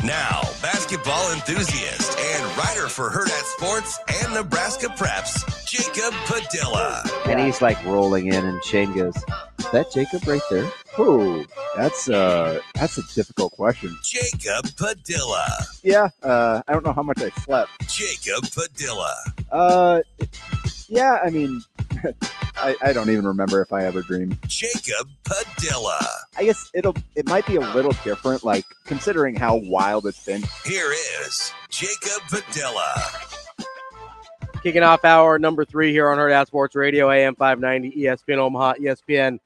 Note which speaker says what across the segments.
Speaker 1: Now, basketball enthusiast and writer for Hurrdat Sports and Nebraska Preps, Jacob Padilla.
Speaker 2: And he's like rolling in, and Shane goes, "Is that Jacob right there?"
Speaker 3: Oh, that's a difficult question.
Speaker 1: Jacob Padilla.
Speaker 3: Yeah, I don't know how much I slept.
Speaker 1: Jacob Padilla.
Speaker 3: Yeah, I mean, I don't even remember if I ever dreamed.
Speaker 1: Jacob Padilla.
Speaker 3: I guess it might be a little different, like considering how wild it's been.
Speaker 1: Here is Jacob Padilla.
Speaker 4: Kicking off hour number 3 here on Hurrdat Sports Radio, AM 590, ESPN Omaha, ESPN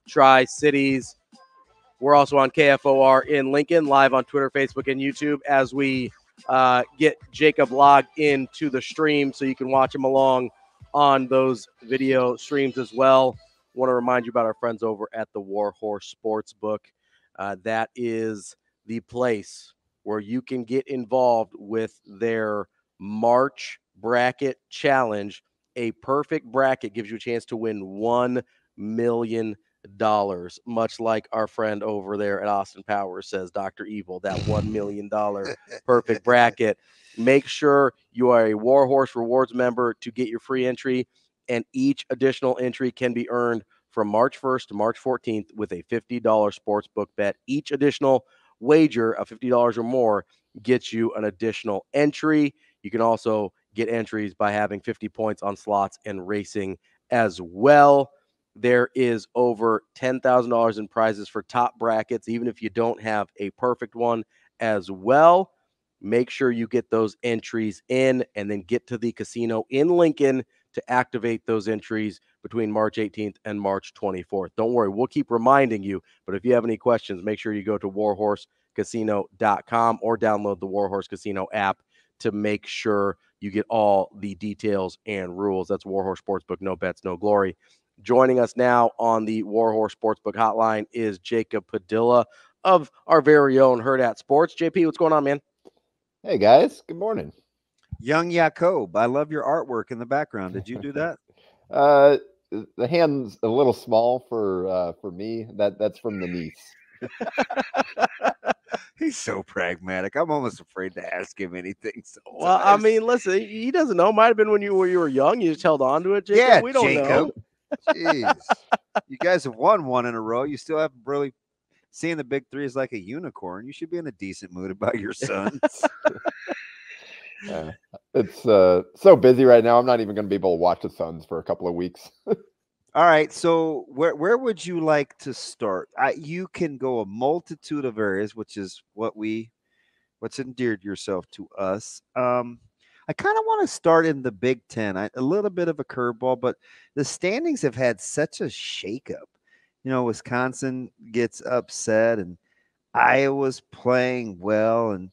Speaker 4: Tri-Cities. We're also on KFOR in Lincoln, live on Twitter, Facebook, and YouTube as we get Jacob logged into the stream so you can watch him along on those video streams as well. Want to remind you about our friends over at the Warhorse Sportsbook. That is the place where you can get involved with their March Bracket Challenge. A perfect bracket gives you a chance to win $1 million, much like our friend over there at Austin Powers says, Dr. Evil, that $1 million perfect bracket. Make sure you are a Warhorse Rewards member to get your free entry, and each additional entry can be earned from March 1st to March 14th with a $50 sportsbook bet. Each additional wager of $50 or more gets you an additional entry. You can also get entries by having 50 points on slots and racing as well. There is over $10,000 in prizes for top brackets, even if you don't have a perfect one as well. Make sure you get those entries in and then get to the casino in Lincoln to activate those entries between March 18th and March 24th. Don't worry, we'll keep reminding you, but if you have any questions, make sure you go to warhorsecasino.com or download the Warhorse Casino app to make sure you get all the details and rules. That's Warhorse Sportsbook, no bets, no glory. Joining us now on the Warhorse Sportsbook hotline is Jacob Padilla of our very own Hurrdat Sports. JP, what's going on, man?
Speaker 5: Hey, guys. Good morning.
Speaker 2: Young Jacob, I love your artwork in the background. Did you do that?
Speaker 5: The hand's a little small for me. That's from the niece.
Speaker 2: He's so pragmatic. I'm almost afraid to ask him anything.
Speaker 4: Well, I mean, listen, he doesn't know. Might have been when you were young. You just held on to it, Jacob.
Speaker 2: Yeah,
Speaker 4: we don't know.
Speaker 2: Jeez. You guys have won one in a row. You still haven't really seen the big three is like a unicorn. You should be in a decent mood about your sons.
Speaker 5: It's so busy right now. I'm not even going to be able to watch the Suns for a couple of weeks.
Speaker 2: All right. So where would you like to start? You can go a multitude of areas, which is what's endeared yourself to us. I kind of want to start in the Big Ten. A little bit of a curveball, but the standings have had such a shakeup. You know, Wisconsin gets upset and Iowa's playing well. And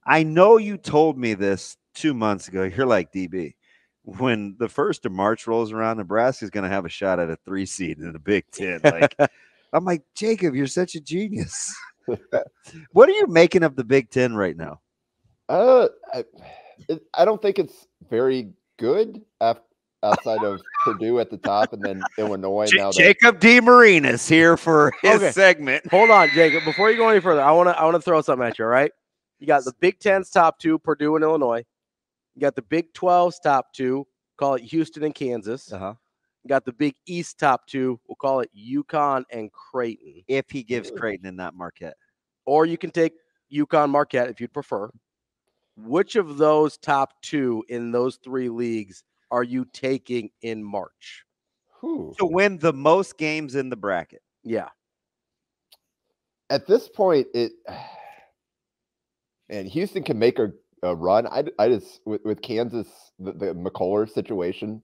Speaker 2: I know you told me this 2 months ago. You're like, DB, when the 1st of March rolls around, Nebraska's going to have a shot at a 3 seed in the Big Ten. Like, I'm like, Jacob, you're such a genius. What are you making of the Big Ten right now?
Speaker 5: I don't think it's very good outside of Purdue at the top and then Illinois.
Speaker 2: Jacob DeMarinis here for his segment.
Speaker 4: Hold on, Jacob. Before you go any further, I want to throw something at you, all right? You got the Big Ten's top 2, Purdue and Illinois. You got the Big 12's top 2, call it Houston and Kansas.
Speaker 2: Uh-huh.
Speaker 4: You got the Big East top 2, we'll call it UConn and Creighton.
Speaker 2: If he gives Creighton and not Marquette.
Speaker 4: Or you can take UConn, Marquette if you'd prefer. Which of those top 2 in those 3 leagues are you taking in March?
Speaker 5: To
Speaker 2: win the most games in the bracket.
Speaker 4: Yeah.
Speaker 5: At this point, Houston can make a run. I just with Kansas, the McCullough situation,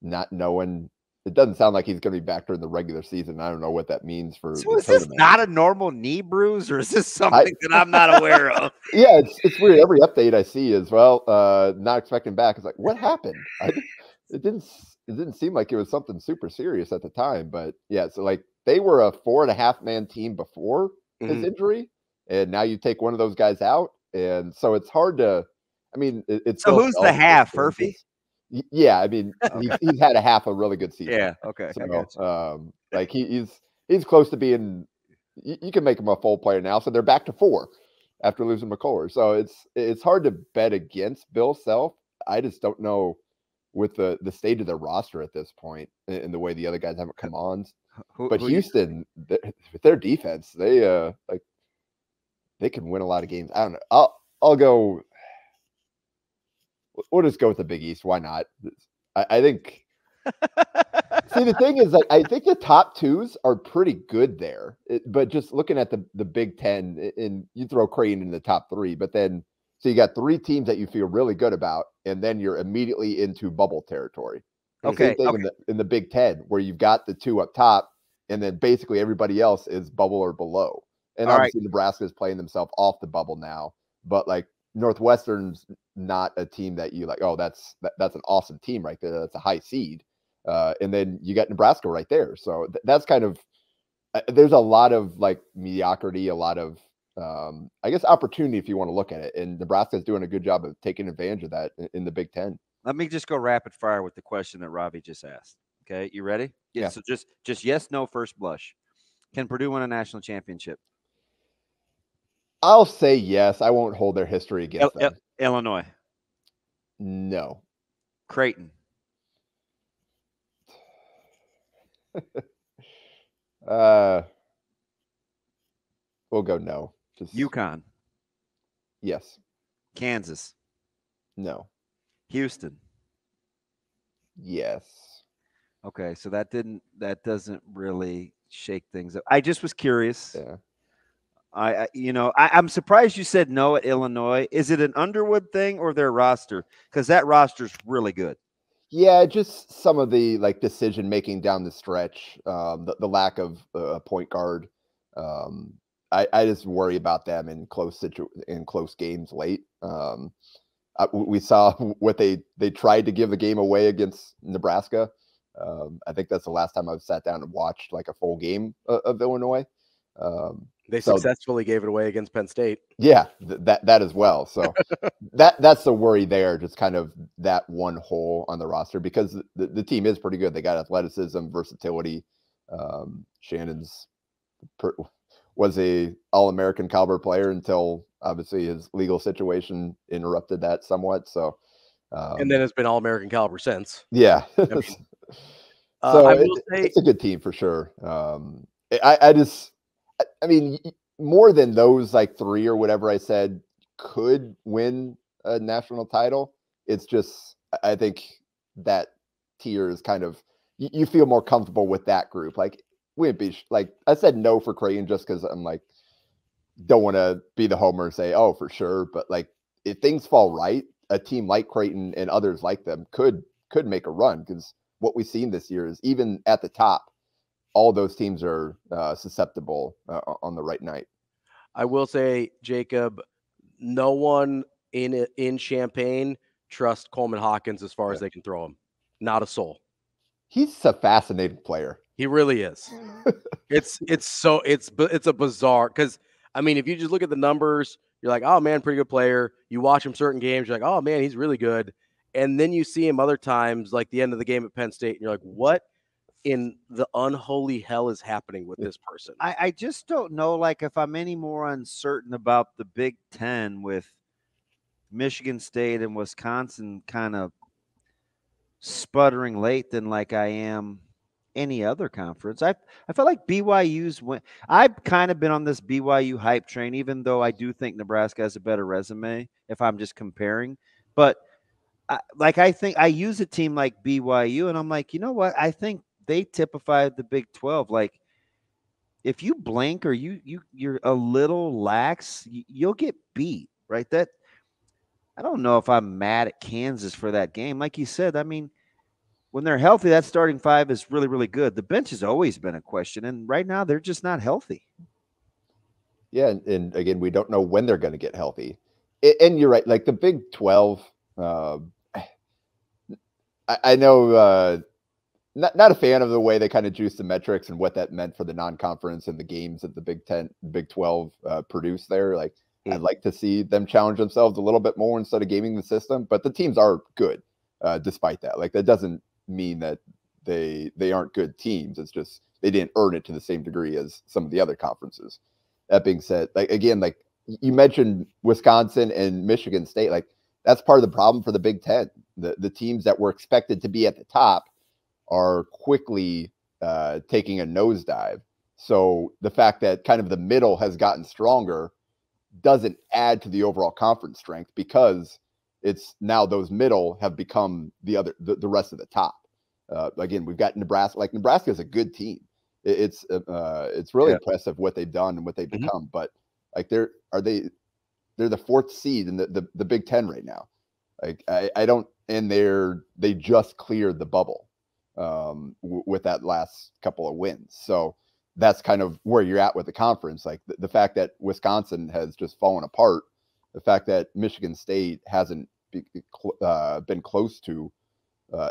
Speaker 5: not knowing, it doesn't sound like he's going to be back during the regular season. I don't know what that means for.
Speaker 2: So is this not a normal knee bruise, or is this something that I'm not aware of?
Speaker 5: Yeah, it's weird. Every update I see is not expecting back. It's like, what happened? It didn't seem like it was something super serious at the time, but yeah. So like they were a 4.5-man team before his injury, and now you take one of those guys out, and so it's hard to. I mean, it's
Speaker 2: so who's the half, Murphy?
Speaker 5: Yeah, I mean, he's had a half a really good season.
Speaker 2: Yeah, okay.
Speaker 5: So, like he's close to being. You can make him a full player now, so they're back to 4. after losing McCullough. So it's hard to bet against Bill Self. I just don't know with the state of their roster at this point and the way the other guys haven't come on. But Houston, with their defense, they can win a lot of games. I don't know. I'll go. We'll just go with the Big East. Why not? I think. See, the thing is, like, I think the top twos are pretty good there. But just looking at the Big Ten, and you throw Creighton in the top three, but then so you got three teams that you feel really good about, and then you're immediately into bubble territory.
Speaker 2: Okay.
Speaker 5: Same thing in the Big Ten, where you've got the two up top, and then basically everybody else is bubble or below. And obviously Nebraska is playing themselves off the bubble now, but like Northwestern's not a team that you like, oh, that's an awesome team right there. That's a high seed. And then you got Nebraska right there. So that's kind of, there's a lot of like mediocrity, a lot of, I guess, opportunity if you want to look at it. And Nebraska is doing a good job of taking advantage of that in the Big Ten.
Speaker 2: Let me just go rapid fire with the question that Ravi just asked. Okay, you ready?
Speaker 5: Yeah.
Speaker 2: So just yes, no, first blush. Can Purdue win a national championship?
Speaker 5: I'll say yes. I won't hold their history against them.
Speaker 2: Illinois.
Speaker 5: No.
Speaker 2: Creighton.
Speaker 5: We'll go no. Just
Speaker 2: UConn.
Speaker 5: Yes.
Speaker 2: Kansas.
Speaker 5: No.
Speaker 2: Houston.
Speaker 5: Yes.
Speaker 2: Okay, so that doesn't really shake things up. I just was curious.
Speaker 5: Yeah.
Speaker 2: I'm surprised you said no at Illinois. Is it an Underwood thing or their roster? Because that roster's really good.
Speaker 5: Yeah, just some of the like decision making down the stretch, the lack of a point guard. I just worry about them in close games late. We saw what they tried to give the game away against Nebraska. I think that's the last time I've sat down and watched like a full game of Illinois.
Speaker 4: They successfully gave it away against Penn State.
Speaker 5: Yeah, that as well. So that's the worry there, just kind of that one hole on the roster, because the team is pretty good. They got athleticism, versatility. Shannon's was a All-American caliber player until obviously his legal situation interrupted that somewhat. So,
Speaker 2: And then it's been All-American caliber since.
Speaker 5: Yeah.
Speaker 2: I mean,
Speaker 5: so it's a good team for sure. I mean, more than those like three or whatever I said could win a national title. It's just, I think that tier is kind of, you feel more comfortable with that group. Like, wouldn't be like, I said no for Creighton just because I'm like, don't want to be the homer and say, oh, for sure. But like, if things fall right, a team like Creighton and others like them could make a run, because what we've seen this year is even at the top, all those teams are susceptible on the right night.
Speaker 2: I will say, Jacob, no one in Champaign trusts Coleman Hawkins as far as they can throw him. Not a soul.
Speaker 5: He's a fascinating player.
Speaker 2: He really is. It's a bizarre, because I mean, if you just look at the numbers, you're like, oh man, pretty good player. You watch him certain games, you're like, oh man, he's really good. And then you see him other times, like the end of the game at Penn State, and you're like, what in the unholy hell is happening with this person? I just don't know, like, if I'm any more uncertain about the Big Ten with Michigan State and Wisconsin kind of sputtering late than like I am any other conference. I felt like BYU's went. I've kind of been on this BYU hype train, even though I do think Nebraska has a better resume if I'm just comparing. But I think I use a team like BYU, and I'm like, you know what? I think they typify the Big 12. Like, if you blink or you're a little lax, you'll get beat, right? That I don't know if I'm mad at Kansas for that game. Like you said, I mean, when they're healthy, that starting five is really, really good. The bench has always been a question, and right now they're just not healthy.
Speaker 5: Yeah, and again, we don't know when they're going to get healthy. And you're right, like the Big 12, I know not a fan of the way they kind of juiced the metrics and what that meant for the non-conference and the games that the Big 12 produced there. Like, I'd like to see them challenge themselves a little bit more instead of gaming the system, but the teams are good despite that. Like, that doesn't mean that they aren't good teams. It's just they didn't earn it to the same degree as some of the other conferences. That being said, like, again, like you mentioned Wisconsin and Michigan State. Like, that's part of the problem for the Big Ten. The teams that were expected to be at the top are quickly taking a nosedive. So the fact that kind of the middle has gotten stronger doesn't add to the overall conference strength, because it's now those middle have become the rest of the top. Again, we've got Nebraska. Like, Nebraska is a good team. It's really impressive what they've done and what they've become. But like, they're the fourth seed in the Big Ten right now. Like, I don't, and they just cleared the bubble with that last couple of wins. So that's kind of where you're at with the conference. Like, the fact that Wisconsin has just fallen apart, the fact that Michigan State hasn't been close to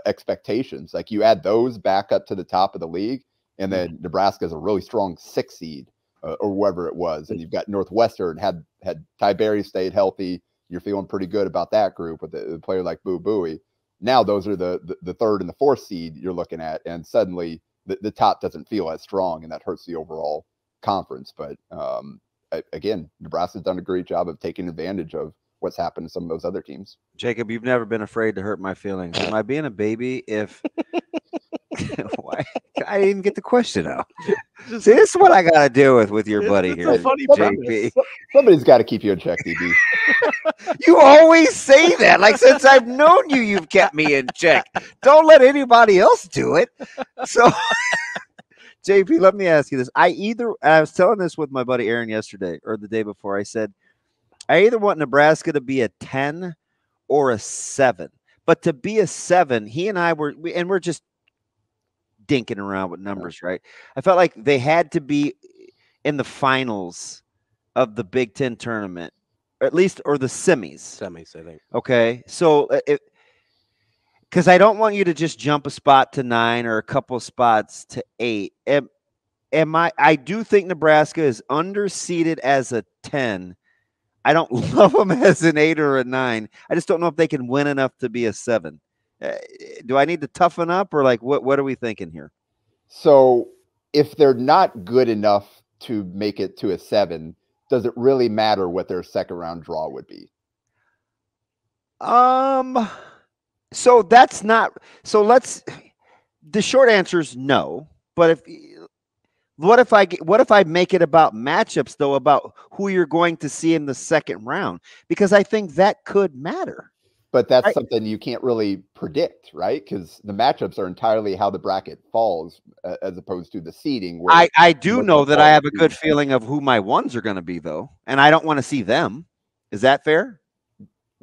Speaker 5: expectations. Like, you add those back up to the top of the league, and then Nebraska is a really strong 6th seed or whatever it was. And you've got Northwestern had Ty Berry stayed healthy. You're feeling pretty good about that group with a player like Boo Buie. Now those are the 3rd and the 4th seed you're looking at, and suddenly the top doesn't feel as strong, and that hurts the overall conference. But again, Nebraska's done a great job of taking advantage of what's happened to some of those other teams.
Speaker 2: Jacob, you've never been afraid to hurt my feelings. Am I being a baby if why? I didn't even get the question out. See, this is what I got to deal with your buddy here, JP.
Speaker 5: Somebody's got to keep you in check, DB.
Speaker 2: You always say that. Like, since I've known you, you've kept me in check. Don't let anybody else do it. So, JP, let me ask you this. I was telling this with my buddy Aaron yesterday or the day before. I said, I either want Nebraska to be a 10 or a 7. But to be a 7, he and I we're just dinking around with numbers, right? I felt like they had to be in the finals of the Big Ten tournament, or at least, or the semis.
Speaker 4: I think. Okay.
Speaker 2: So because I don't want you to just jump a spot to 9 or a couple spots to 8. I do think Nebraska is underseeded as a 10. I don't love them as an 8 or a 9. I just don't know if they can win enough to be a 7. Do I need to toughen up, or like what are we thinking here?
Speaker 5: So if they're not good enough to make it to a 7, does it really matter what their second round draw would be?
Speaker 2: So that's not. So the short answer is no. But what if I make it about matchups, though, about who you're going to see in the second round? Because I think that could matter.
Speaker 5: But that's something you can't really predict, right? Because the matchups are entirely how the bracket falls, as opposed to the seeding. Where
Speaker 2: I do know that I have a good feeling of who my ones are going to be, though, and I don't want to see them. Is that fair?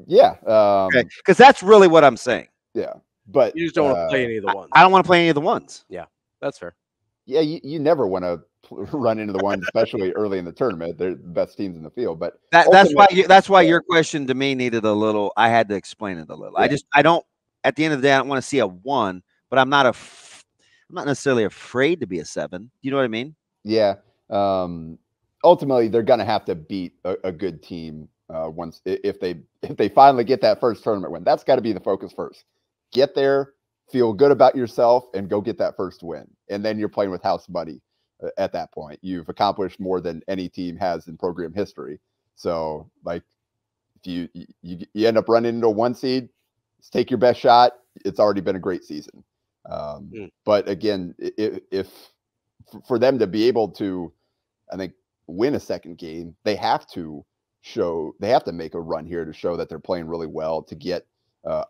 Speaker 5: Yeah.
Speaker 2: Okay. Because that's really what I'm saying.
Speaker 5: Yeah. But
Speaker 4: you just don't want to play any of the ones.
Speaker 2: I don't want to play any of the ones.
Speaker 4: Yeah, that's fair.
Speaker 5: Yeah, you never want to run into the ones, especially early in the tournament. They're the best teams in the field. But
Speaker 2: that's why your question to me needed a little. I had to explain it a little.
Speaker 5: Yeah.
Speaker 2: I don't. At the end of the day, I don't want to see a 1, but I'm not necessarily afraid to be a 7. You know what I mean?
Speaker 5: Yeah. Ultimately, they're going to have to beat a good team once if they finally get that first tournament win. That's got to be the focus first. Get there, feel good about yourself, and go get that first win. And then you're playing with house money at that point. You've accomplished more than any team has in program history. So, like, if you end up running into a 1 seed, take your best shot. It's already been a great season. But again, if for them to be able to, I think, win a second game, they have to make a run here to show that they're playing really well, to get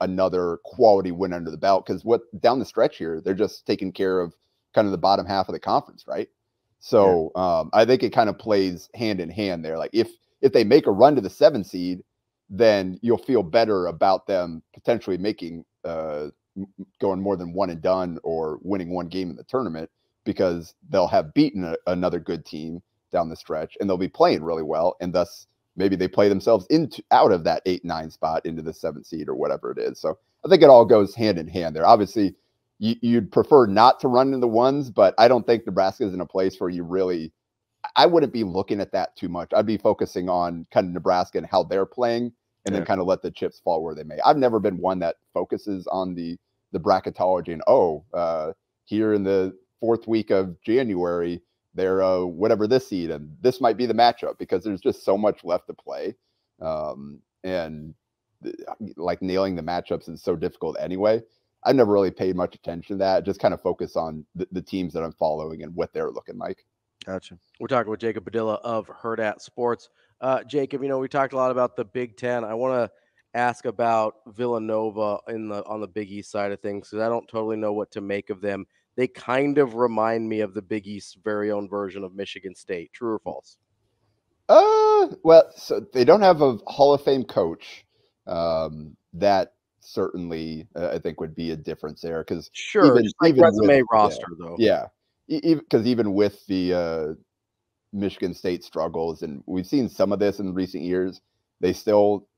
Speaker 5: another quality win under the belt. Because down the stretch here, they're just taking care of kind of the bottom half of the conference, right? So I think it kind of plays hand in hand there. Like, if they make a run to the 7 seed, then you'll feel better about them potentially making going more than one and done or winning 1 game in the tournament, because they'll have beaten another good team down the stretch, and they'll be playing really well, and thus maybe they play themselves out of that 8-9 spot into the 7th seed or whatever it is. So I think it all goes hand in hand there. Obviously, you'd prefer not to run into the 1s, but I don't think Nebraska is in a place where I wouldn't be looking at that too much. I'd be focusing on kind of Nebraska and how they're playing, and then kind of let the chips fall where they may. I've never been one that focuses on the bracketology and here in the 4th week of January, they're whatever this seed, and this might be the matchup because there's just so much left to play. And like nailing the matchups is so difficult anyway. I've never really paid much attention to that. Just kind of focus on the teams that I'm following and what they're looking like.
Speaker 2: Gotcha.
Speaker 4: We're talking with Jacob Padilla of Hurrdat Sports. Jacob, we talked a lot about the Big Ten. I want to ask about Villanova on the Big East side of things, because I don't totally know what to make of them. They kind of remind me of the Big East's very own version of Michigan State. True or false?
Speaker 5: Well, so they don't have a Hall of Fame coach. That certainly, I think, would be a difference there. Because
Speaker 4: sure, even resume with, roster though.
Speaker 5: Yeah, because even with the Michigan State struggles, and we've seen some of this in recent years, they still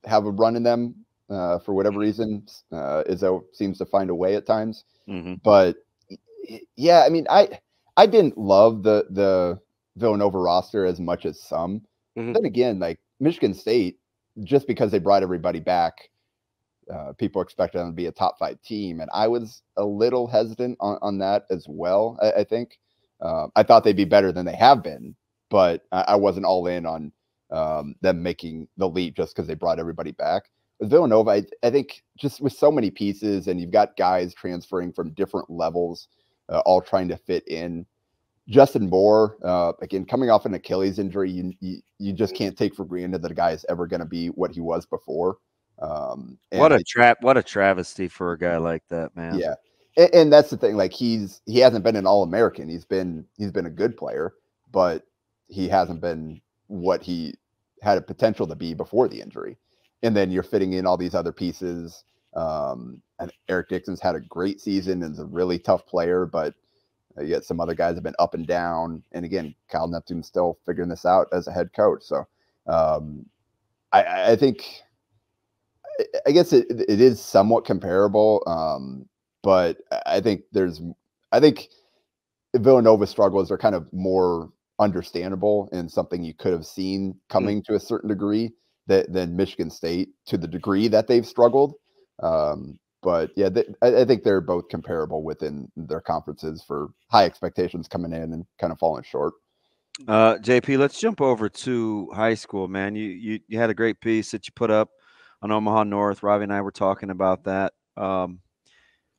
Speaker 5: have a run in them for whatever reason. Izzo seems to find a way at times.
Speaker 2: Mm-hmm.
Speaker 5: But yeah, I mean, I didn't love the Villanova roster as much as some.
Speaker 4: Mm-hmm.
Speaker 5: Then again, like Michigan State, just because they brought everybody back, people expected them to be a top 5 team, and I was a little hesitant on that as well. I think I thought they'd be better than they have been, but I wasn't all in on them making the leap just because they brought everybody back. With Villanova, I think just with so many pieces, and you've got guys transferring from different levels, all trying to fit in. Justin Moore, again, coming off an Achilles injury, you just can't take for granted that a guy is ever going to be what he was before.
Speaker 2: What a travesty for a guy like that, man.
Speaker 5: Yeah, and that's the thing. Like he hasn't been an All-American. He's been a good player, but he hasn't been what he had a potential to be before the injury. And then you're fitting in all these other pieces. And Eric Dixon's had a great season and is a really tough player, but yet some other guys have been up and down. And again, Kyle Neptune's still figuring this out as a head coach. So I think, I guess it is somewhat comparable. But I think Villanova struggles are kind of more understandable and something you could have seen coming to a certain degree than Michigan State, to the degree that they've struggled. But yeah, I think they're both comparable within their conferences for high expectations coming in and kind of falling short.
Speaker 2: JP, let's jump over to high school, man. You had a great piece that you put up on Omaha North. Ravi and I were talking about that. I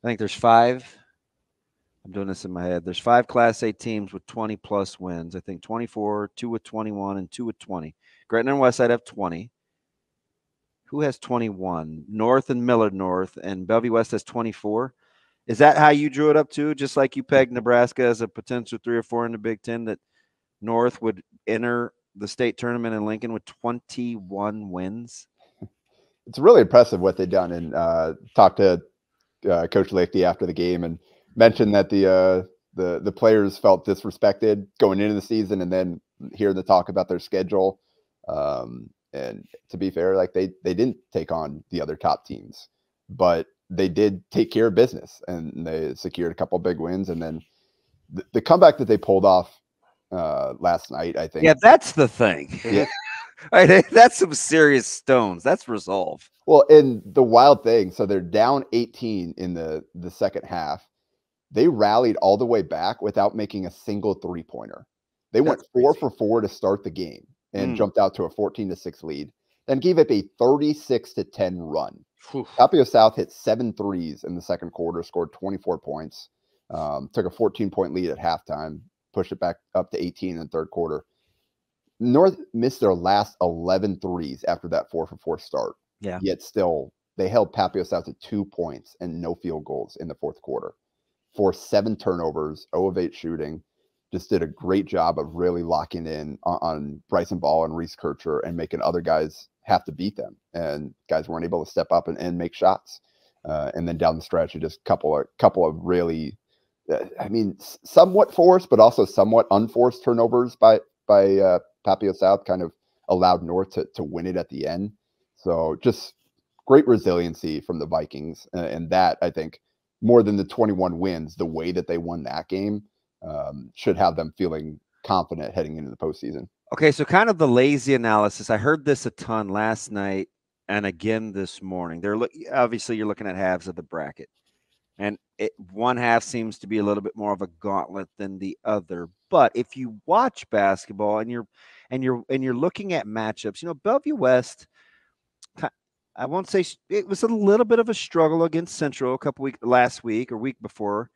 Speaker 2: think there's 5. I'm doing this in my head. There's 5 Class A teams with 20-plus wins. I think 24, 2 with 21, and 2 with 20. Gretna and Westside have 20. Who has 21? North and Millard North, and Bellevue West has 24. Is that how you drew it up too? Just like you pegged Nebraska as a potential 3 or 4 in the Big Ten, that North would enter the state tournament in Lincoln with 21 wins?
Speaker 5: It's really impressive what they've done. And talked to Coach Lichty after the game and mentioned that the players felt disrespected going into the season, and then hearing the talk about their schedule. And to be fair, like they didn't take on the other top teams, but they did take care of business, and they secured a couple big wins. And then the comeback that they pulled off last night, I think.
Speaker 2: Yeah, that's the thing.
Speaker 5: Yeah.
Speaker 2: That's some serious stones. That's resolve.
Speaker 5: Well, and the wild thing, so they're down 18 in the second half. They rallied all the way back without making a single 3-pointer. They went 4 for 4 to start the game and jumped out to a 14-6 lead, then gave up a 36-10 run. Tapio South hit 7 threes in the second quarter, scored 24 points, took a 14-point lead at halftime, pushed it back up to 18 in the third quarter. North missed their last 11 threes after that 4 for 4 start.
Speaker 2: Yeah.
Speaker 5: Yet still, they held Tapio South to 2 points and no field goals in the fourth quarter. Forced 7 turnovers, 0 of 8 shooting. Just did a great job of really locking in on Bryson Ball and Reese Kircher and making other guys have to beat them. And guys weren't able to step up and make shots. And then down the stretch, just couple of really, I mean, somewhat forced, but also somewhat unforced turnovers by Tapio South kind of allowed North to win it at the end. So just great resiliency from the Vikings. And that, I think, more than the 21 wins, the way that they won that game should have them feeling confident heading into the postseason.
Speaker 2: Okay, so kind of the lazy analysis. I heard this a ton last night and again this morning. Obviously you're looking at halves of the bracket, and one half seems to be a little bit more of a gauntlet than the other. But if you watch basketball and you're looking at matchups, Bellevue West, I won't say it was a little bit of a struggle against Central last week or week before.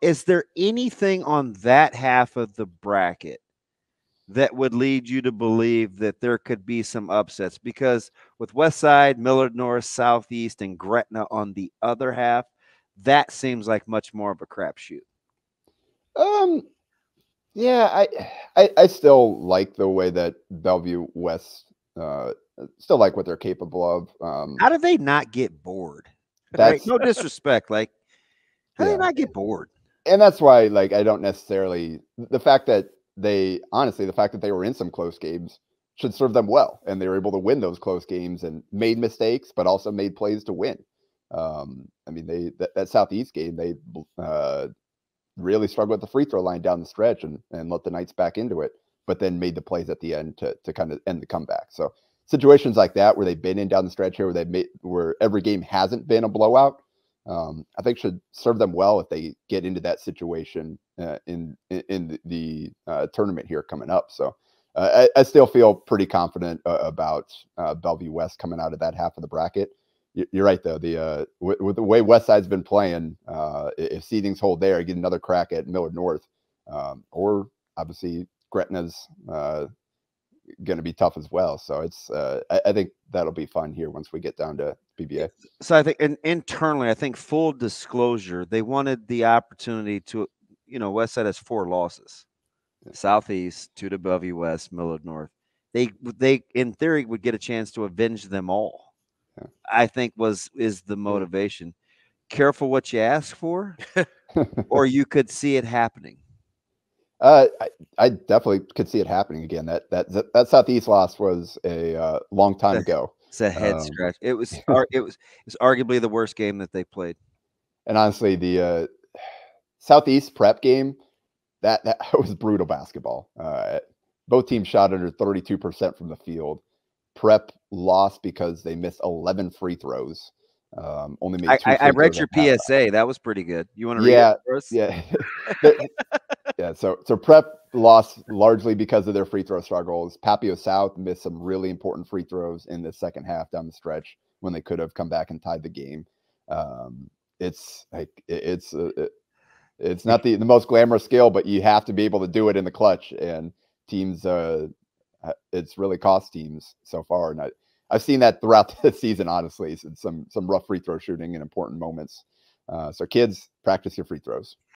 Speaker 2: Is there anything on that half of the bracket that would lead you to believe that there could be some upsets? Because with Westside, Millard North, Southeast, and Gretna on the other half, that seems like much more of a crapshoot.
Speaker 5: Yeah, I still like the way that Bellevue West still like what they're capable of.
Speaker 2: How do they not get bored?
Speaker 5: That's
Speaker 2: right? No disrespect, like how do
Speaker 5: Yeah.
Speaker 2: they not get bored?
Speaker 5: And that's why, like, I don't necessarily the fact that they were in some close games should serve them well, and they were able to win those close games and made mistakes, but also made plays to win. I mean, that Southeast game, they really struggled with the free throw line down the stretch and let the Knights back into it, but then made the plays at the end to kind of end the comeback. So situations like that where they've been in down the stretch here, where every game hasn't been a blowout, I think should serve them well if they get into that situation in the tournament here coming up. So I still feel pretty confident about Bellevue West coming out of that half of the bracket. You're right, though. With the way Westside's been playing, if seedings hold there, you get another crack at Millard North, or obviously Gretna's going to be tough as well. So it's I think that'll be fun here once we get down to PBA.
Speaker 2: So I think, and internally, I think full disclosure, they wanted the opportunity to, Westside has 4 losses, Southeast, 2 to Bellevue West, Millard North. They in theory would get a chance to avenge them all.
Speaker 5: Yeah.
Speaker 2: I think is the motivation. Careful what you ask for, or you could see it happening.
Speaker 5: I definitely could see it happening again. That Southeast loss was a long time ago.
Speaker 2: It's a head scratch. It was arguably the worst game that they played.
Speaker 5: And honestly, the Southeast prep game, that was brutal basketball. Both teams shot under 32% from the field. Prep lost because they missed 11 free throws. Only made 2
Speaker 2: I read
Speaker 5: free
Speaker 2: your
Speaker 5: throws
Speaker 2: PSA. That was pretty good. You want to read it for us?
Speaker 5: Yeah. Yeah. So Prep lost largely because of their free throw struggles. Papio South missed some really important free throws in the second half down the stretch when they could have come back and tied the game. It's not the most glamorous skill, but you have to be able to do it in the clutch, and teams, it's really cost teams so far. And I've seen that throughout the season, honestly, some rough free throw shooting in important moments. So kids, practice your free throws.